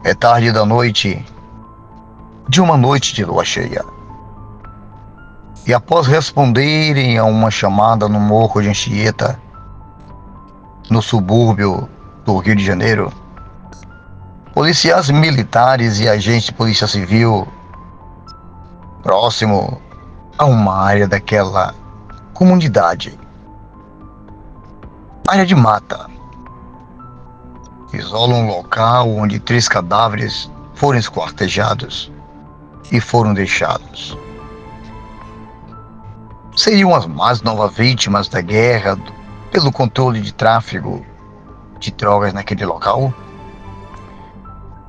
É tarde da noite de uma noite de lua cheia. E após responderem a uma chamada no Morro de Anchieta, no subúrbio do Rio de Janeiro, policiais militares e agentes de polícia civil próximo a uma área daquela comunidade, área de mata, isolam um local onde 3 cadáveres foram esquartejados e foram deixados. Seriam as mais novas vítimas da guerra pelo controle de tráfico de drogas naquele local?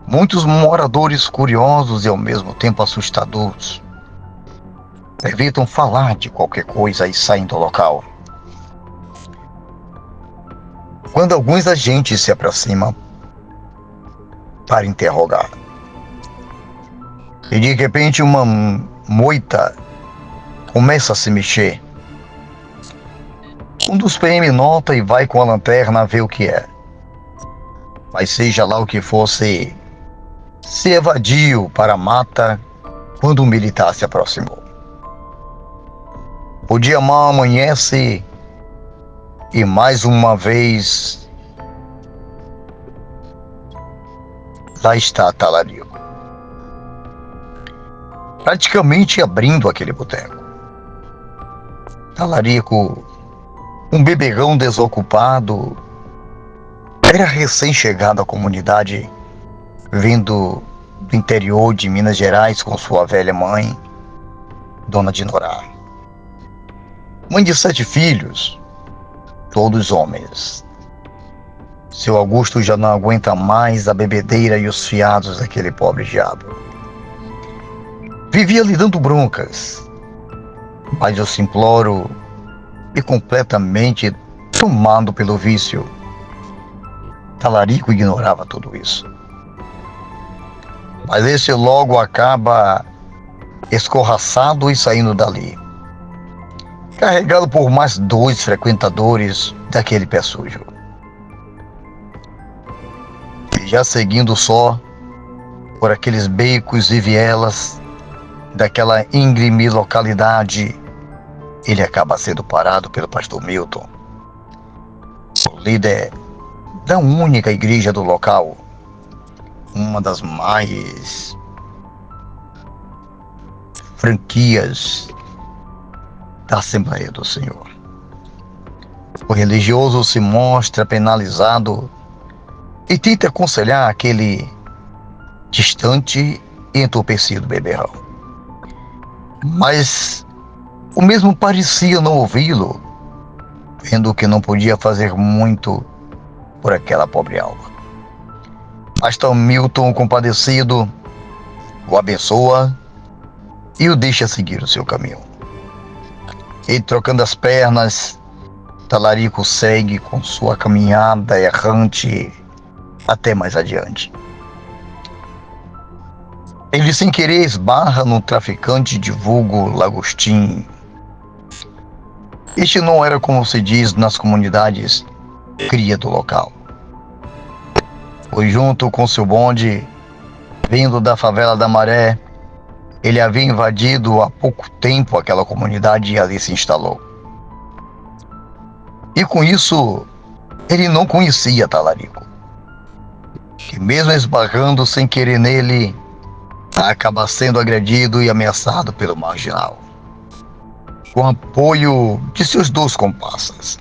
Muitos moradores curiosos e ao mesmo tempo assustadores evitam falar de qualquer coisa e saem do local. Quando alguns agentes se aproximam para interrogar, e de repente uma moita começa a se mexer. Um dos PM nota e vai com a lanterna ver o que é. Mas seja lá o que fosse, se evadiu para a mata quando um militar se aproximou. O dia mal amanhece e mais uma vez lá está Talarico, praticamente abrindo aquele boteco. Talarico, um beberrão desocupado, era recém-chegado à comunidade, vindo do interior de Minas Gerais com sua velha mãe, Dona Dinorá. Mãe de 7 filhos, todos homens. Seu Augusto já não aguenta mais a bebedeira e os fiados daquele pobre diabo. Vivia lhe dando broncas, mas eu simploro e completamente tomado pelo vício. Talarico ignorava tudo isso. Mas esse logo acaba escorraçado e saindo dali, carregado por mais 2 frequentadores daquele pé sujo. E já seguindo só por aqueles becos e vielas daquela íngreme localidade, ele acaba sendo parado pelo pastor Milton, o líder da única igreja do local, uma das mais franquias da Assembleia do Senhor. O religioso se mostra penalizado e tenta aconselhar aquele distante e entorpecido beberrão. Mas o mesmo parecia não ouvi-lo, vendo que não podia fazer muito por aquela pobre alma. Pastor Milton, compadecido, o abençoa e o deixa seguir o seu caminho. E trocando as pernas, Talarico segue com sua caminhada errante até mais adiante. Ele sem querer esbarra num traficante de vulgo lagostim. Este não era, como se diz nas comunidades, cria do local. Pois junto com seu bonde, vindo da favela da Maré, ele havia invadido há pouco tempo aquela comunidade e ali se instalou. E com isso, ele não conhecia Talarico, que mesmo esbarrando sem querer nele, acaba sendo agredido e ameaçado pelo marginal, com apoio de seus 2 comparsas.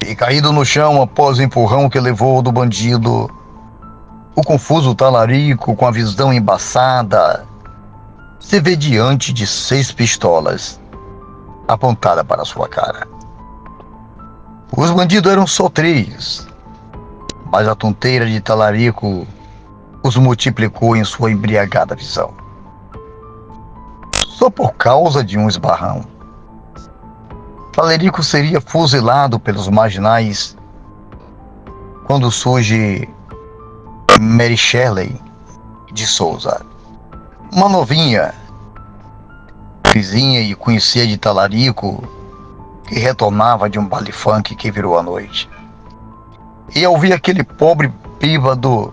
E caído no chão após o empurrão que levou do bandido, o confuso Talarico, com a visão embaçada, se vê diante de 6 pistolas apontadas para sua cara. Os bandidos eram só 3, mas a tonteira de Talarico os multiplicou em sua embriagada visão. Só por causa de um esbarrão, Talarico seria fuzilado pelos marginais quando surge Mary Shelley de Souza, uma novinha, vizinha e conhecia de Talarico, que retornava de um baile funk que virou a noite. E ao ver aquele pobre bêbado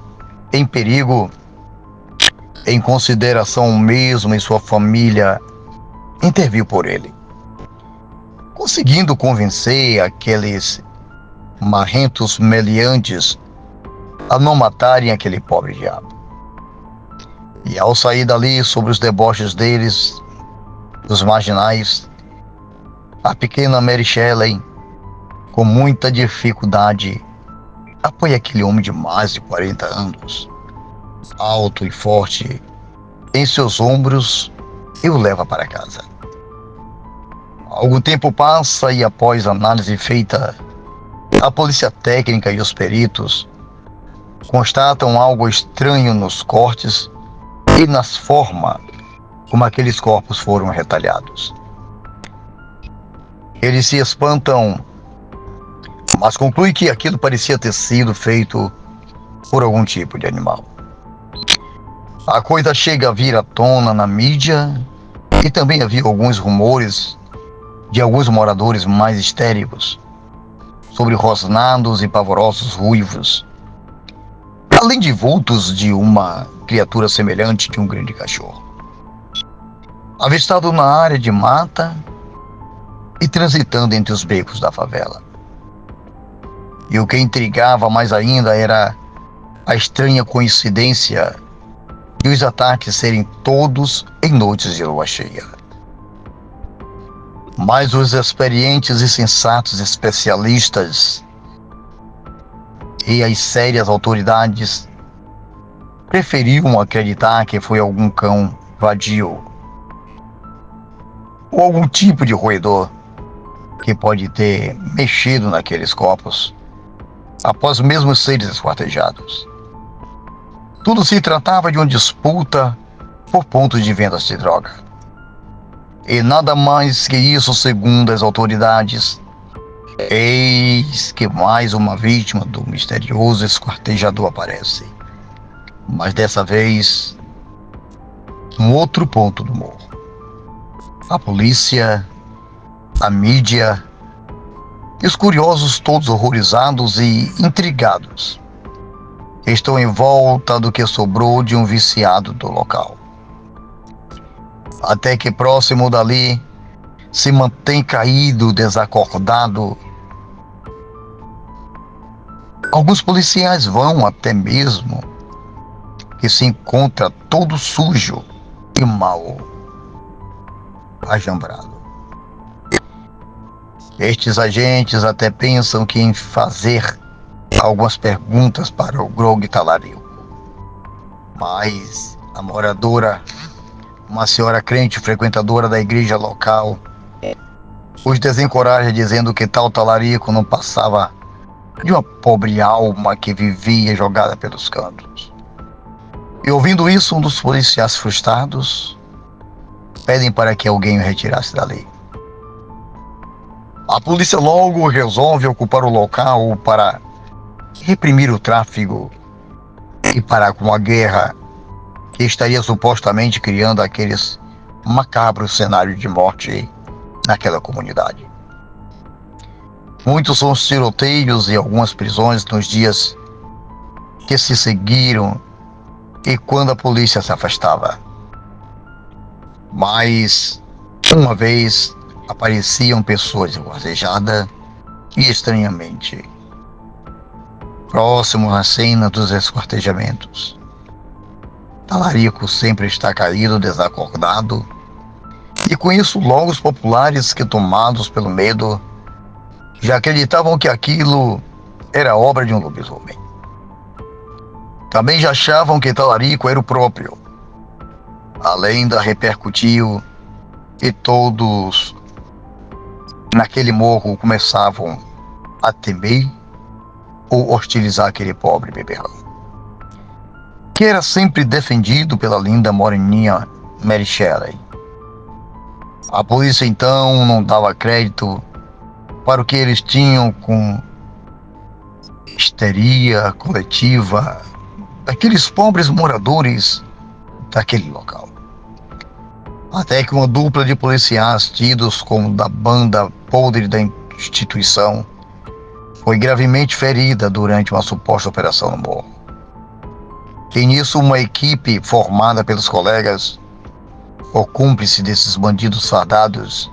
em perigo, em consideração mesmo em sua família, interviu por ele, conseguindo convencer aqueles marrentos meliantes a não matarem aquele pobre diabo. E ao sair dali, sobre os deboches deles, dos marginais, a pequena Mary Shelley, com muita dificuldade, apoia aquele homem de mais de 40 anos, alto e forte, em seus ombros e o leva para casa. Algum tempo passa e, após a análise feita, a polícia técnica e os peritos constatam algo estranho nos cortes e nas formas como aqueles corpos foram retalhados. Eles se espantam, mas concluem que aquilo parecia ter sido feito por algum tipo de animal. A coisa chega a vir à tona na mídia e também havia alguns rumores de alguns moradores mais histéricos sobre rosnados e pavorosos ruivos, além de vultos de uma criatura semelhante a um grande cachorro, avistado na área de mata e transitando entre os becos da favela. E o que intrigava mais ainda era a estranha coincidência de os ataques serem todos em noites de lua cheia. Mas os experientes e sensatos especialistas e as sérias autoridades preferiam acreditar que foi algum cão vadio ou algum tipo de roedor que pode ter mexido naqueles corpos após mesmo serem esquartejados. Tudo se tratava de uma disputa por pontos de vendas de droga. E nada mais que isso, segundo as autoridades. Eis que mais uma vítima do misterioso esquartejador aparece. Mas dessa vez, um outro ponto do morro. A polícia, a mídia e os curiosos, todos horrorizados e intrigados, estão em volta do que sobrou de um viciado do local. Até que próximo dali se mantém caído, desacordado. Alguns policiais vão até mesmo que se encontra todo sujo e mal ajambrado. Estes agentes até pensam que em fazer algumas perguntas para o Grog Talarico, mas a moradora, uma senhora crente frequentadora da igreja local, os desencoraja dizendo que tal Talarico não passava de uma pobre alma que vivia jogada pelos cantos. E ouvindo isso, um dos policiais frustrados pedem para que alguém o retirasse dali. A polícia logo resolve ocupar o local para reprimir o tráfego e parar com a guerra que estaria supostamente criando aqueles macabros cenários de morte naquela comunidade. Muitos são os tiroteios e algumas prisões nos dias que se seguiram e quando a polícia se afastava. Mas, uma vez, apareciam pessoas esquartejadas e estranhamente próximo à cena dos esquartejamentos. Talarico sempre está caído, desacordado, e com isso logo os populares que, tomados pelo medo, já acreditavam que aquilo era obra de um lobisomem. Também já achavam que Talarico era o próprio. A lenda repercutiu e todos naquele morro começavam a temer ou hostilizar aquele pobre beberrão, que era sempre defendido pela linda moreninha Mary Shelley. A polícia então não dava crédito para o que eles tinham com histeria coletiva daqueles pobres moradores daquele local. Até que uma dupla de policiais tidos como da banda podre da instituição foi gravemente ferida durante uma suposta operação no morro. E nisso uma equipe formada pelos colegas ou cúmplice desses bandidos fardados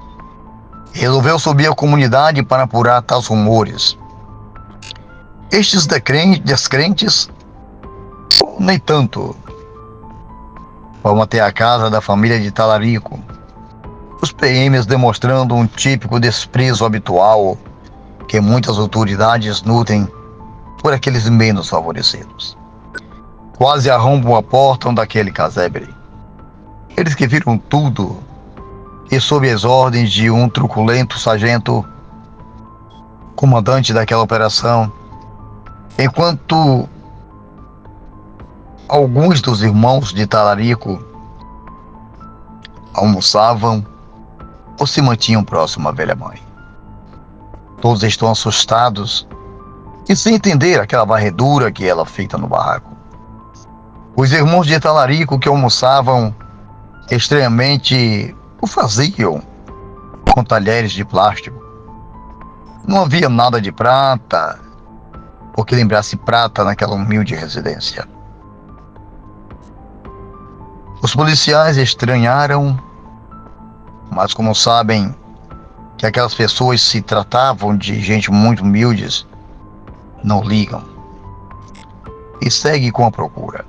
resolveu subir à comunidade para apurar tais rumores. Estes descrentes, nem tanto, vão até a casa da família de Talarico, os PMs demonstrando um típico desprezo habitual que muitas autoridades nutrem por aqueles menos favorecidos. Quase arrombam a porta daquele casebre. Eles que viram tudo e sob as ordens de um truculento sargento, comandante daquela operação, enquanto alguns dos irmãos de Talarico almoçavam ou se mantinham próximo à velha mãe. Todos estão assustados e sem entender aquela varredura que ela feita no barraco. Os irmãos de Talarico que almoçavam estranhamente o faziam com talheres de plástico. Não havia nada de prata, ou que lembrasse prata naquela humilde residência. Os policiais estranharam, mas como sabem que aquelas pessoas se tratavam de gente muito humildes, não ligam e segue com a procura.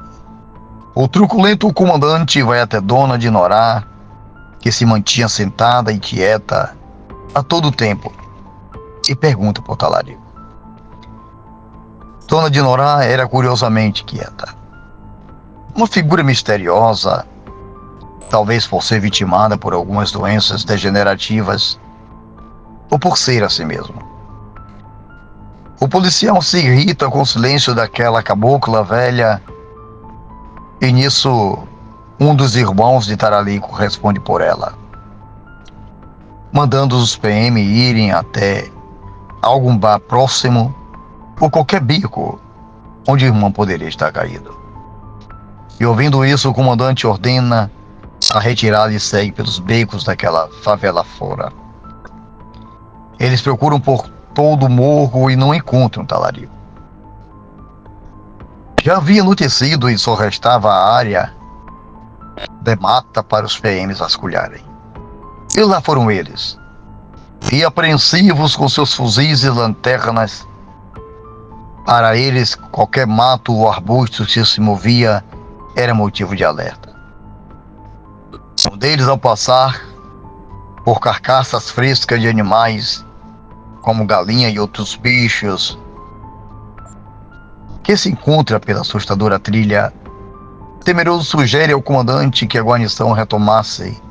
O truculento comandante vai até Dona Dinorá, que se mantinha sentada e quieta a todo tempo, e pergunta por Talarico. Dona Dinorá era curiosamente quieta. Uma figura misteriosa, talvez por ser vitimada por algumas doenças degenerativas, ou por ser assim mesmo. O policial se irrita com o silêncio daquela cabocla velha, e nisso um dos irmãos de Talarico responde por ela, mandando os PM irem até algum bar próximo ou qualquer bico onde o irmão poderia estar caído. E ouvindo isso, o comandante ordena a retirada e segue pelos becos daquela favela fora. Eles procuram por todo o morro e não encontram Talarico. Já havia anoitecido e só restava a área de mata para os PMs vasculharem. E lá foram eles, e apreensivos com seus fuzis e lanternas. Para eles, qualquer mato ou arbusto que se movia era motivo de alerta. Um deles, ao passar por carcaças frescas de animais, como galinha e outros bichos, que se encontra pela assustadora trilha, temeroso sugere ao comandante que a guarnição retomasse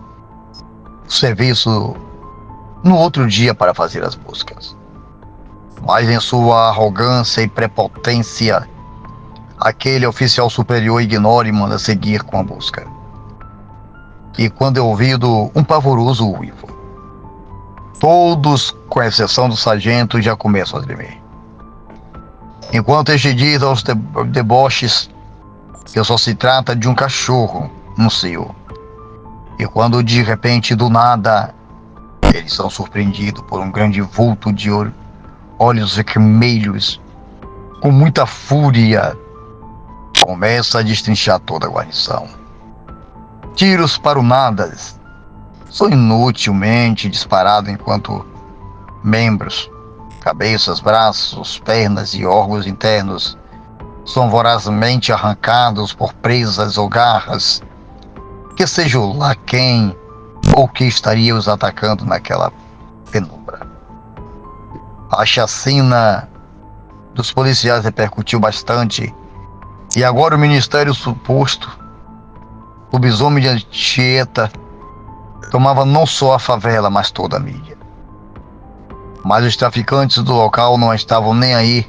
o serviço no outro dia para fazer as buscas. Mas em sua arrogância e prepotência, aquele oficial superior ignora e manda seguir com a busca. E quando é ouvido um pavoroso uivo, todos, com exceção do sargento, já começam a tremer. Enquanto este diz aos deboches que só se trata de um cachorro no cio. E quando de repente, do nada, eles são surpreendidos por um grande vulto de olhos vermelhos, com muita fúria, começa a destrinchar toda a guarnição. Tiros para o nada são inutilmente disparados enquanto membros, cabeças, braços, pernas e órgãos internos são vorazmente arrancados por presas ou garras, que seja lá quem ou que estaria os atacando naquela penumbra. A chacina dos policiais repercutiu bastante, e agora o ministério suposto, o lobisomem de Anchieta, tomava não só a favela, mas toda a mídia. Mas os traficantes do local não estavam nem aí,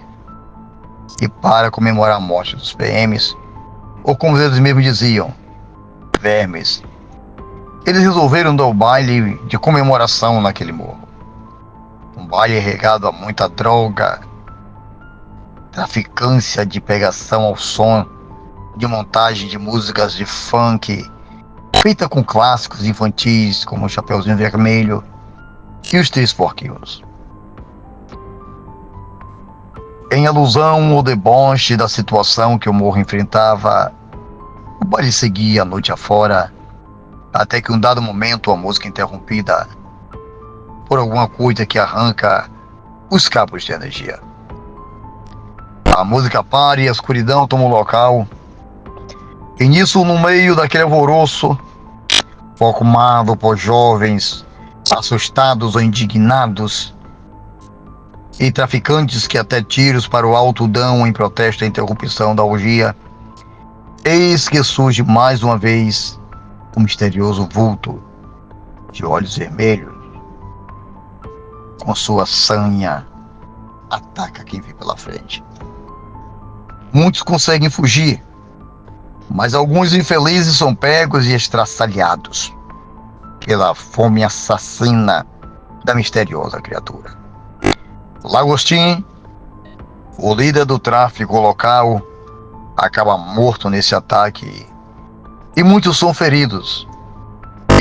e para comemorar a morte dos PMs, ou como eles mesmos diziam, vermes, eles resolveram dar o baile de comemoração naquele morro. Um baile regado a muita droga, traficância de pegação ao som, de montagem de músicas de funk, feita com clássicos infantis como o Chapeuzinho Vermelho e os Três Porquinhos. Em alusão ao deboche da situação que o morro enfrentava, O baile seguia a noite afora, até que um dado momento a música interrompida por alguma coisa que arranca os cabos de energia. A música para e a escuridão toma o local. E nisso, no meio daquele alvoroço, formado por jovens assustados ou indignados e traficantes que até tiros para o alto dão em protesto à interrupção da orgia, eis que surge mais uma vez um misterioso vulto de olhos vermelhos, com sua sanha, ataca quem vem pela frente. Muitos conseguem fugir, mas alguns infelizes são pegos e estraçalhados pela fome assassina da misteriosa criatura. Lagostin, o líder do tráfico local, acaba morto nesse ataque e muitos são feridos.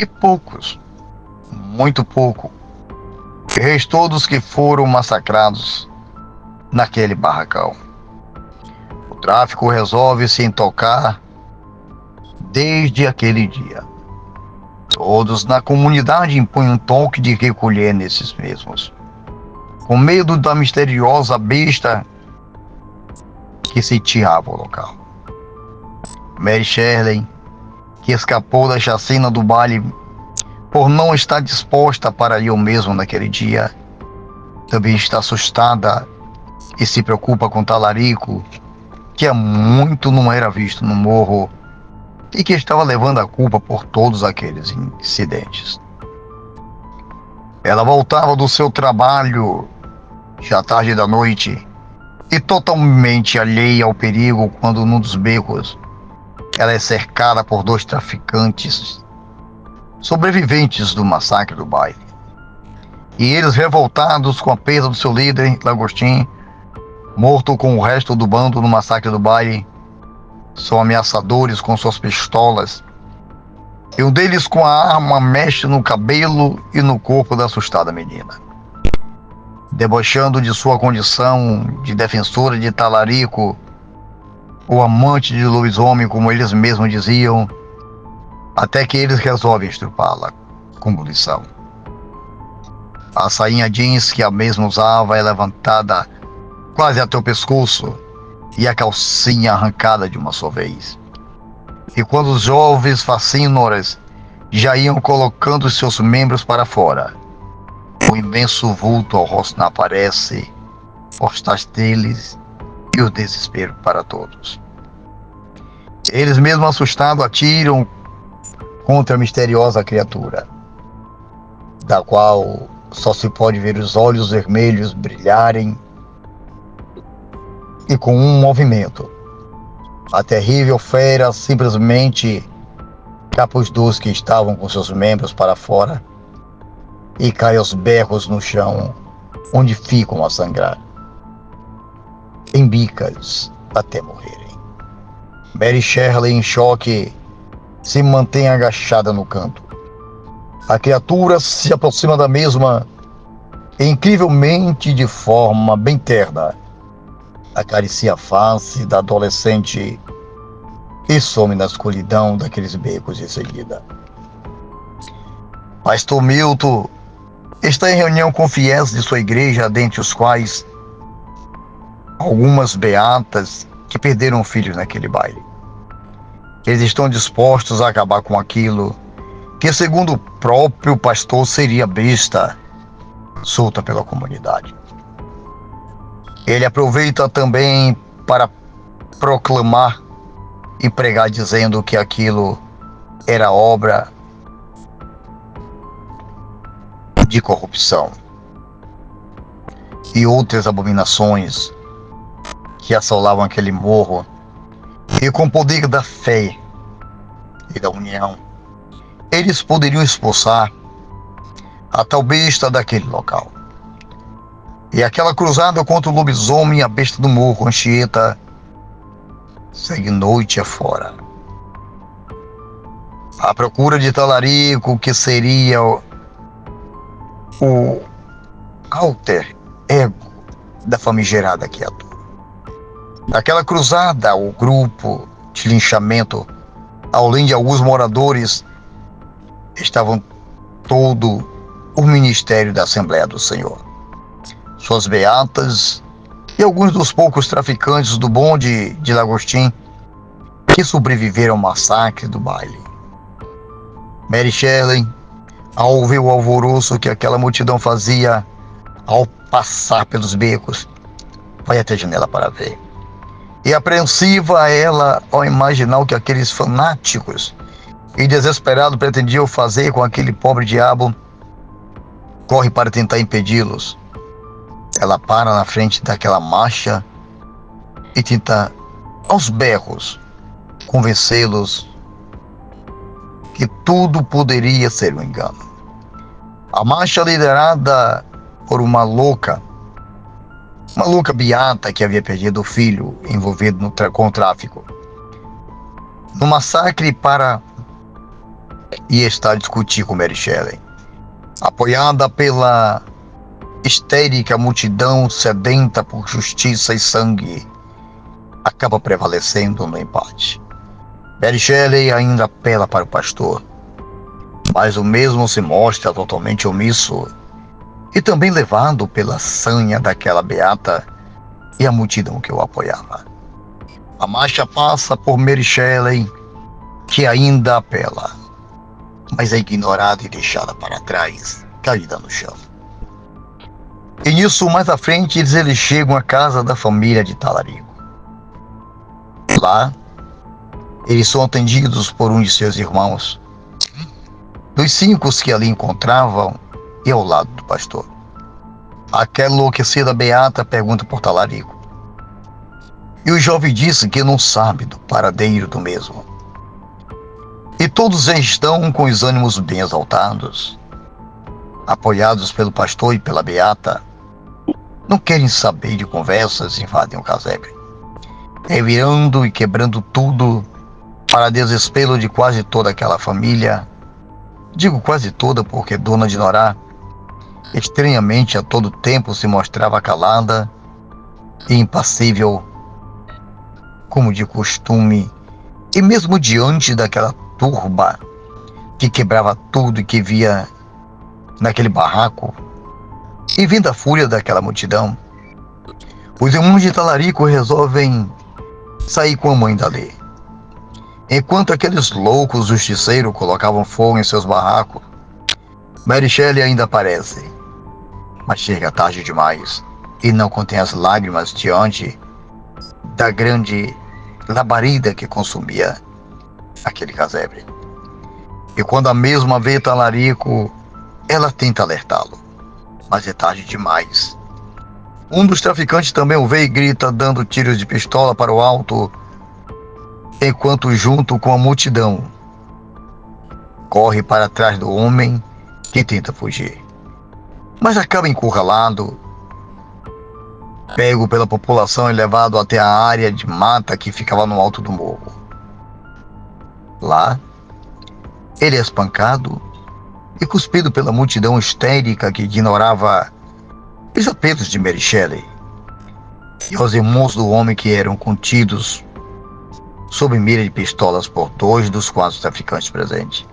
E poucos, muito pouco, restou dos que foram massacrados naquele barracão. O tráfico resolve se intocar desde aquele dia. Todos na comunidade impõem um toque de recolher nesses mesmos, com medo da misteriosa besta que sitiava o local. Mary Shelley, que escapou da chacina do baile por não estar disposta para ir ao mesmo naquele dia, também está assustada e se preocupa com Talarico, que há muito não era visto no morro e que estava levando a culpa por todos aqueles incidentes. Ela voltava do seu trabalho já tarde da noite e totalmente alheia ao perigo quando num dos becos ela é cercada por dois traficantes sobreviventes do massacre do baile. E eles, revoltados com a perda do seu líder, Lagostin, morto com o resto do bando no massacre do baile, são ameaçadores com suas pistolas, e um deles com a arma mexe no cabelo e no corpo da assustada menina. Debochando de sua condição de defensora de Talarico, ou amante de lobisomem, como eles mesmos diziam, até que eles resolvem estrupá-la como lição. A sainha jeans que a mesma usava é levantada quase até o pescoço e a calcinha arrancada de uma só vez. E quando os jovens facínoras já iam colocando os seus membros para fora, o imenso vulto ao rosto não aparece, por trás deles, e o desespero para todos. Eles mesmo assustados atiram contra a misteriosa criatura, da qual só se pode ver os olhos vermelhos brilharem, e com um movimento, a terrível fera simplesmente capa os dois que estavam com seus membros para fora e cai aos berros no chão, onde ficam a sangrar, em bicas até morrerem. Mary Shelley, em choque, se mantém agachada no canto. A criatura se aproxima da mesma, e, incrivelmente de forma bem terna, acaricia a face da adolescente e some na escuridão daqueles becos em seguida. Pastor Milton está em reunião com fiéis de sua igreja, dentre os quais algumas beatas que perderam filhos naquele baile. Eles estão dispostos a acabar com aquilo que, segundo o próprio pastor, seria besta solta pela comunidade. Ele aproveita também para proclamar e pregar, dizendo que aquilo era obra de corrupção e outras abominações que assolavam aquele morro, e com o poder da fé e da união, eles poderiam expulsar a tal besta daquele local. E aquela cruzada contra o lobisomem e a besta do morro, Anchieta, segue noite afora, à procura de Talarico, que seria o alter ego da famigerada criatura. Naquela cruzada, o grupo de linchamento além de alguns moradores, estavam todo o ministério da Assembleia do Senhor, suas beatas e alguns dos poucos traficantes do bonde de Lagostim que sobreviveram ao massacre do baile. Mary Shelley, ao ouvir o alvoroço que aquela multidão fazia ao passar pelos becos, vai até a janela para ver. E apreensiva ela ao imaginar o que aqueles fanáticos e desesperados pretendiam fazer com aquele pobre diabo, corre para tentar impedi-los. Ela para na frente daquela marcha e tenta, aos berros, convencê-los que tudo poderia ser um engano. A marcha liderada por uma louca beata que havia perdido o filho envolvido com o tráfico, no massacre e está a discutir com Mary Shelley, apoiada pela histérica multidão sedenta por justiça e sangue, acaba prevalecendo no empate. Mary Shelley ainda apela para o pastor, mas o mesmo se mostra totalmente omisso e também levado pela sanha daquela beata e a multidão que o apoiava. A marcha passa por Mary Shelley, que ainda apela, mas é ignorada e deixada para trás, caída no chão. E nisso, mais à frente, eles chegam à casa da família de Talarico. Lá, eles são atendidos por um de seus irmãos, dos 5 que ali encontravam e ao lado do pastor. Aquela enlouquecida beata pergunta por Talarico, e o jovem disse que não sabe do paradeiro do mesmo. E todos já estão com os ânimos bem exaltados, apoiados pelo pastor e pela beata, não querem saber de conversas e invadem o casebre, revirando e quebrando tudo, para desespero de quase toda aquela família. Digo quase toda porque Dona Dinorá, estranhamente a todo tempo, se mostrava calada e impassível, como de costume, e mesmo diante daquela turba que quebrava tudo e que via naquele barraco, e vendo a fúria daquela multidão, os irmãos de Talarico resolvem sair com a mãe dali. Enquanto aqueles loucos justiceiros colocavam fogo em seus barracos, Mary Shelley ainda aparece, mas chega tarde demais e não contém as lágrimas diante da grande labareda que consumia aquele casebre. E quando a mesma vê Talarico, ela tenta alertá-lo, mas é tarde demais. Um dos traficantes também o vê e grita, dando tiros de pistola para o alto, enquanto junto com a multidão corre para trás do homem que tenta fugir, mas acaba encurralado, pego pela população e levado até a área de mata que ficava no alto do morro. Lá, ele é espancado e cuspido pela multidão histérica que ignorava os apelos de Mary Shelley e aos irmãos do homem que eram contidos sob mira de pistolas por 2 dos 4 traficantes presentes.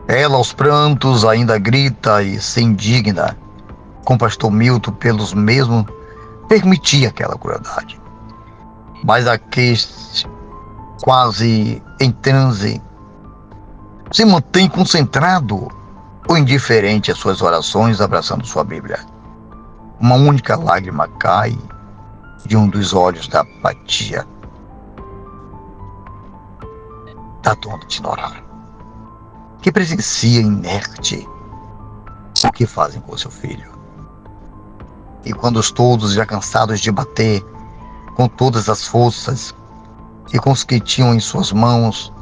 Ela, aos prantos, ainda grita e se indigna com o pastor Milton pelos mesmos permitir aquela crueldade. Mas aquele, quase em transe, se mantém concentrado ou indiferente às suas orações, abraçando sua Bíblia. Uma única lágrima cai de um dos olhos da apatia da Dona Dinorá, que presencia inerte o que fazem com seu filho. E quando todos, já cansados de bater com todas as forças e com os que tinham em suas mãos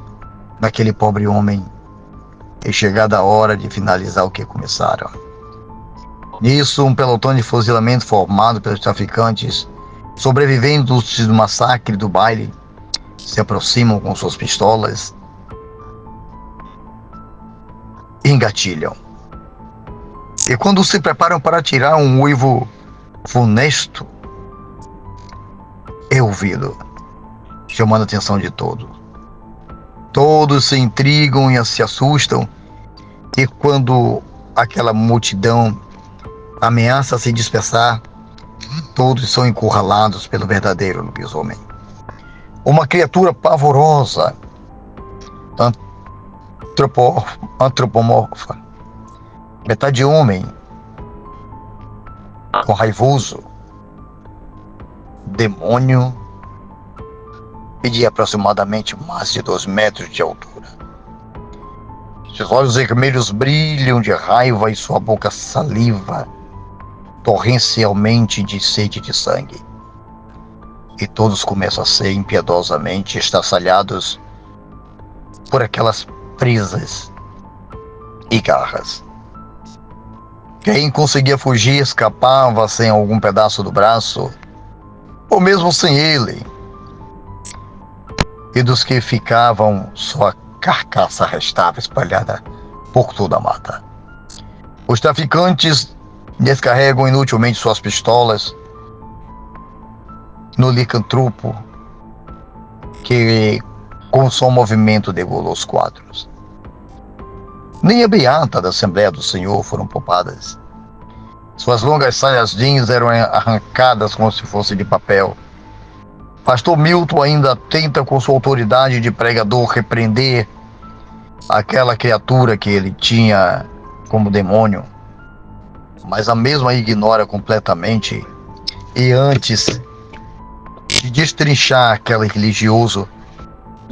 naquele pobre homem, é chegada a hora de finalizar o que começaram. Nisso, um pelotão de fuzilamento formado pelos traficantes, sobreviventes do massacre do baile, se aproximam com suas pistolas e engatilham. E quando se preparam para atirar, um uivo funesto é ouvido, chamando a atenção de todos. Todos se intrigam e se assustam, e quando aquela multidão ameaça se dispersar, todos são encurralados pelo verdadeiro lobisomem. Uma criatura pavorosa, antropomorfa, metade homem, com raivoso, demônio e de aproximadamente mais de 2 metros de altura. Seus olhos vermelhos brilham de raiva e sua boca saliva torrencialmente de sede de sangue. E todos começam a ser impiedosamente estraçalhados por aquelas presas e garras. Quem conseguia fugir escapava sem algum pedaço do braço, ou mesmo sem ele. E dos que ficavam, sua carcaça restava espalhada por toda a mata. Os traficantes descarregam inutilmente suas pistolas no licantropo, que com seu movimento degolou os quadros. Nem a beata da Assembleia do Senhor foram poupadas. Suas longas saias jeans eram arrancadas como se fosse de papel. Pastor Milton ainda tenta, com sua autoridade de pregador, repreender aquela criatura que ele tinha como demônio, mas a mesma ignora completamente, e antes de destrinchar aquele religioso,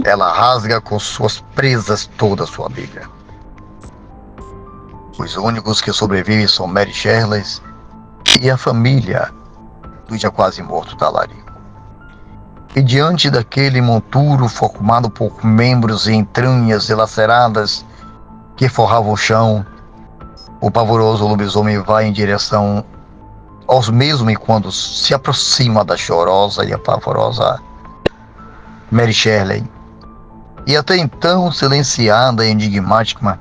ela rasga com suas presas toda a sua Bíblia. Os únicos que sobrevivem são Mary Shelley e a família do já quase morto Talarico. E diante daquele monturo formado por membros e entranhas dilaceradas que forravam o chão, o pavoroso lobisomem vai em direção aos mesmos, e quando se aproxima da chorosa e apavorosa Mary Shelley, e até então silenciada e enigmática,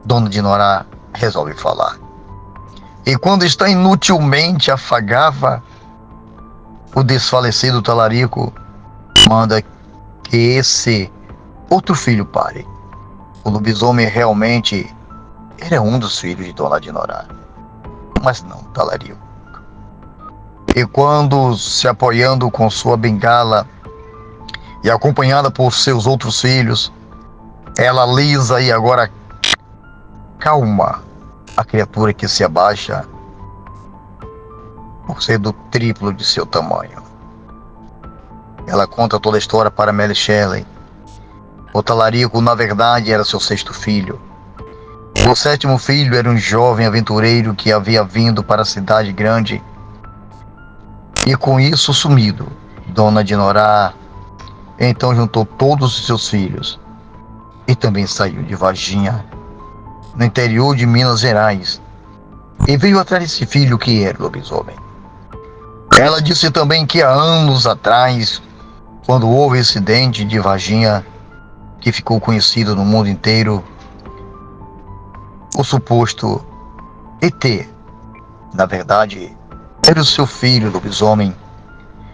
Dona Dinorah resolve falar. E quando está inutilmente afagava o desfalecido Talarico, manda que esse outro filho pare. O lobisomem realmente era um dos filhos de Dona Dinorah, mas não Talarico. E quando, se apoiando com sua bengala e acompanhada por seus outros filhos, ela lisa e agora calma a criatura que se abaixa por ser do triplo de seu tamanho. Ela conta toda a história para Mary Shelley. O Talarico, na verdade, era seu 6º filho. O 7º filho era um jovem aventureiro que havia vindo para a cidade grande e com isso sumido. Dona Dinorah então juntou todos os seus filhos e também saiu de Varginha, no interior de Minas Gerais, e veio atrás desse filho que era lobisomem. Ela disse também que há anos atrás, quando houve esse incidente de Varginha, que ficou conhecido no mundo inteiro, o suposto ET, na verdade, era o seu filho lobisomem,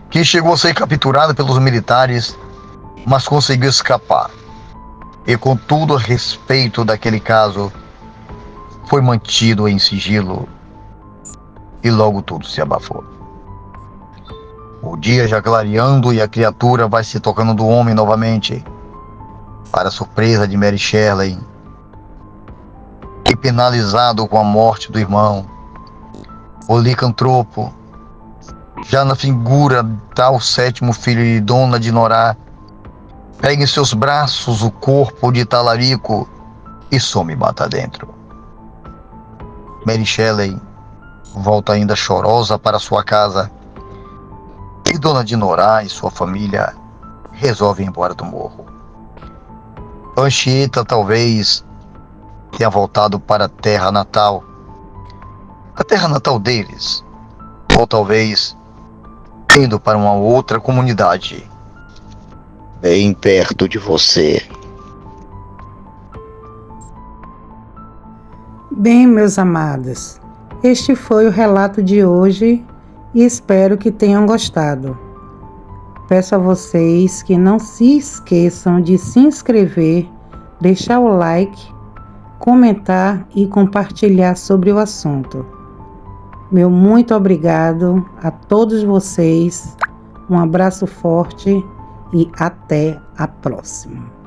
que chegou a ser capturado pelos militares, mas conseguiu escapar. E com tudo a respeito daquele caso, foi mantido em sigilo e logo tudo se abafou. O dia já clareando e a criatura vai se tocando do homem novamente, para a surpresa de Mary Shelley, e penalizado com a morte do irmão, o licantropo, já na figura tal 7º filho de Dona Dinorah, pega em seus braços o corpo de Talarico e some mata dentro. Mary Shelley volta ainda chorosa para sua casa, e Dona Dinorah e sua família resolvem ir embora do morro. Anchieta talvez tenha voltado para a terra natal deles, ou talvez indo para uma outra comunidade bem perto de você. Bem, meus amados, este foi o relato de hoje e espero que tenham gostado. Peço a vocês que não se esqueçam de se inscrever, deixar o like, comentar e compartilhar sobre o assunto. Meu muito obrigado a todos vocês, um abraço forte e até a próxima.